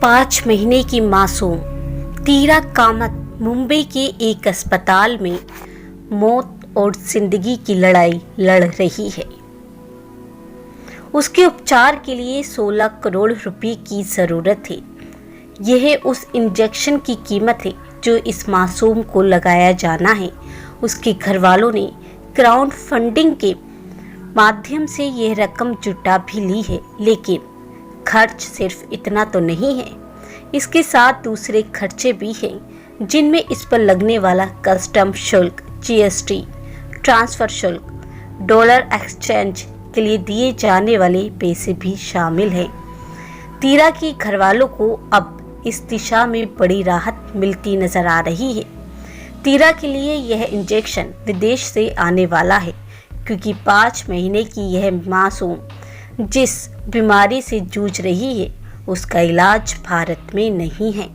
5 महीने की मासूम तीरा कामत मुंबई के एक अस्पताल में मौत और जिंदगी की लड़ाई लड़ रही है। उसके उपचार के लिए 16 करोड़ रुपए की जरूरत है। यह उस इंजेक्शन की कीमत है जो इस मासूम को लगाया जाना है। उसके घर वालों ने क्राउड फंडिंग के माध्यम से यह रकम जुटा भी ली है, लेकिन खर्च सिर्फ इतना तो नहीं है। इसके साथ दूसरे खर्चे भी हैं, जिनमें इस पर लगने वाला कस्टम शुल्क, जीएसटी, ट्रांसफर शुल्क, डॉलर एक्सचेंज के लिए दिए जाने वाले पैसे भी शामिल हैं। तीरा के घरवालों को अब इस दिशा में बड़ी राहत मिलती नजर आ रही है। तीरा के लिए यह इंजेक्शन विदेश से आने वाला है, क्योंकि 5 महीने की यह मासूम जिस बीमारी से जूझ रही है, उसका इलाज भारत में नहीं है।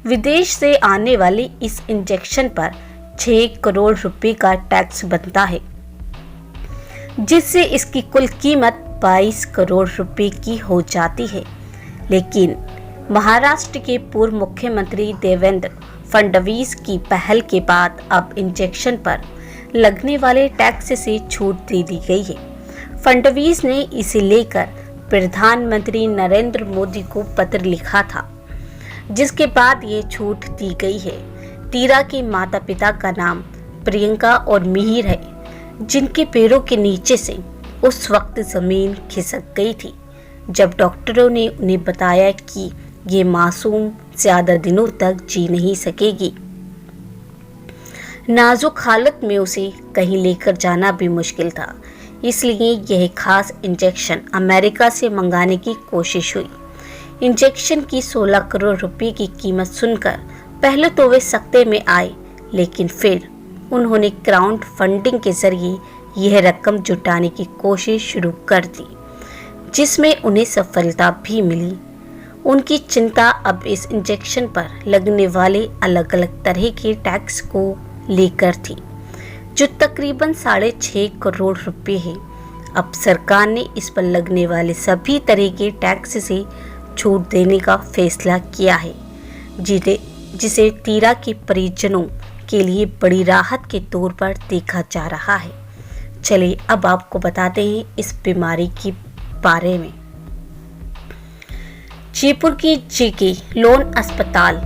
विदेश से आने वाले इस इंजेक्शन पर 6 करोड़ रुपए का टैक्स बनता है, जिससे इसकी कुल कीमत 22 करोड़ रुपए की हो जाती है। लेकिन महाराष्ट्र के पूर्व मुख्यमंत्री देवेंद्र फडणवीस की पहल के बाद अब इंजेक्शन पर लगने वाले टैक्स से छूट दे दी गई है। फडणवीस ने इसे लेकर प्रधानमंत्री नरेंद्र मोदी को पत्र लिखा था, जिसके बाद ये छूट दी गई है। तीरा के माता पिता का नाम प्रियंका और मिहिर है, जिनके पैरों के नीचे से उस वक्त जमीन खिसक गई थी जब डॉक्टरों ने उन्हें बताया कि ये मासूम ज्यादा दिनों तक जी नहीं सकेगी। नाजुक हालत में उसे कहीं लेकर जाना भी मुश्किल था, इसलिए यह खास इंजेक्शन अमेरिका से मंगाने की कोशिश हुई। इंजेक्शन की 16 करोड़ रुपए की कीमत सुनकर पहले तो वे सकते में आए, लेकिन फिर उन्होंने क्राउड फंडिंग के जरिए यह रकम जुटाने की कोशिश शुरू कर दी, जिसमें उन्हें सफलता भी मिली। उनकी चिंता अब इस इंजेक्शन पर लगने वाले अलग अलग तरह के टैक्स को लेकर थी, जो तकरीबन 6.5 करोड़ रुपए है। अब सरकार ने इस पर लगने वाले सभी तरह के टैक्स से छूट देने का फैसला किया है, जिसे तीरा के परिजनों के लिए बड़ी राहत के तौर पर देखा जा रहा है। चलिए अब आपको बताते हैं इस बीमारी के बारे में। जयपुर के जेके लोन अस्पताल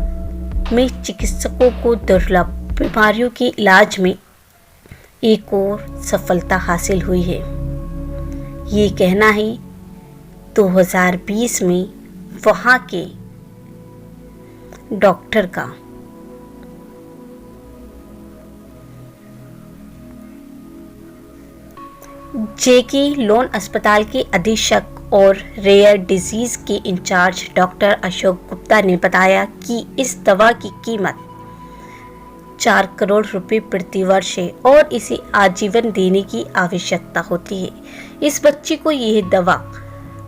में चिकित्सकों को दुर्लभ बीमारियों के इलाज में एक और सफलता हासिल हुई है। ये कहना है 2020 में वहां के डॉक्टर का। जेके लोन अस्पताल के अधीक्षक और रेयर डिजीज के इंचार्ज डॉक्टर अशोक गुप्ता ने बताया कि इस दवा की कीमत 4 करोड़ रुपए प्रति वर्ष है और इसे आजीवन देने की आवश्यकता होती है। इस बच्चे को यह दवा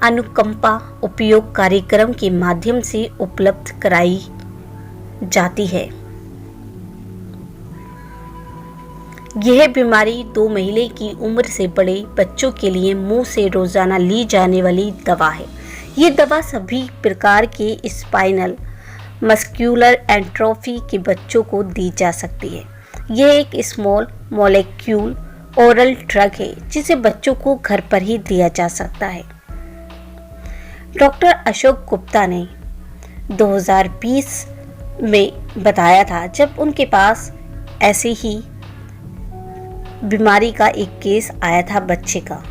अनुकंपा उपयोग कार्यक्रम के माध्यम से उपलब्ध कराई जाती है। यह बीमारी 2 महीने की उम्र से बड़े बच्चों के लिए मुंह से रोजाना ली जाने वाली दवा है। ये दवा सभी प्रकार के स्पाइनल मस्क्यूलर एट्रोफी के बच्चों को दी जा सकती है। यह एक स्मॉल मॉलिक्यूल ओरल ड्रग है, जिसे बच्चों को घर पर ही दिया जा सकता है। डॉक्टर अशोक गुप्ता ने 2020 में बताया था, जब उनके पास ऐसे ही बीमारी का एक केस आया था बच्चे का।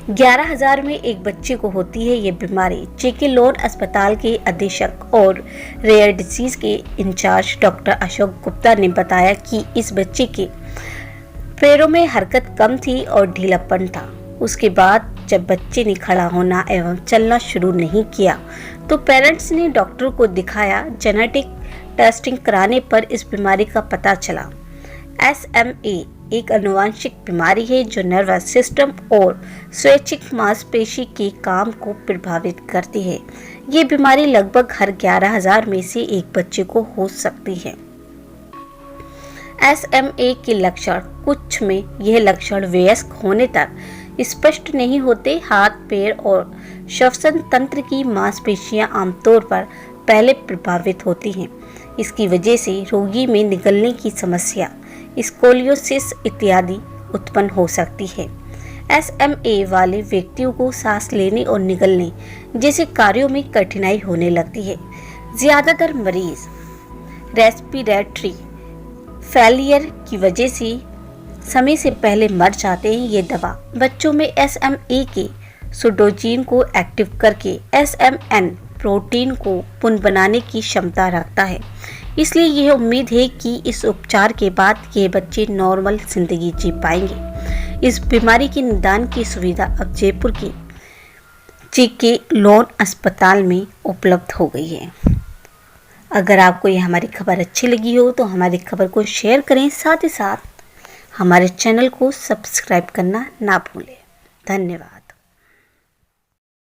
11,000 में एक बच्चे को होती है ये बीमारी। जेके लोन अस्पताल के अधीक्षक और रेयर डिजीज के इंचार्ज डॉक्टर अशोक गुप्ता ने बताया कि इस बच्चे के पैरों में हरकत कम थी और ढीलापन था। उसके बाद जब बच्चे ने खड़ा होना एवं चलना शुरू नहीं किया, तो पेरेंट्स ने डॉक्टर को दिखाया। जेनेटिक टेस्टिंग कराने पर इस बीमारी का पता चला। SMA एक आनुवंशिक बीमारी है जो नर्वस सिस्टम और स्वैच्छिक मांसपेशी के काम को प्रभावित करती है। ये बीमारी लगभग हर 11,000 में से एक बच्चे को हो सकती है। SMA के लक्षण कुछ में यह लक्षण वयस्क होने तक स्पष्ट नहीं होते। हाथ, पैर और श्वसन तंत्र की मांसपेशियां आमतौर पर पहले प्रभावित होती हैं। इसकी वजह से रोगी में निगलने की समस्या, स्कोलियोसिस इत्यादि उत्पन्न हो सकती है। SMA वाले व्यक्तियों को सांस लेने और निगलने जैसे कार्यों में कठिनाई होने लगती है। ज़्यादातर मरीज रेस्पिरेटरी फेलियर की वजह से समय से पहले मर जाते हैं। ये दवा बच्चों में SMA के सुडोजीन को एक्टिव करके SMN प्रोटीन को पुनः बनाने की क्षमता रखता है। इसलिए यह उम्मीद है कि इस उपचार के बाद ये बच्चे नॉर्मल जिंदगी जी पाएंगे। इस बीमारी के निदान की सुविधा अब जयपुर के JK लोन अस्पताल में उपलब्ध हो गई है। अगर आपको ये हमारी खबर अच्छी लगी हो तो हमारी खबर को शेयर करें, साथ ही साथ हमारे चैनल को सब्सक्राइब करना ना भूलें। धन्यवाद।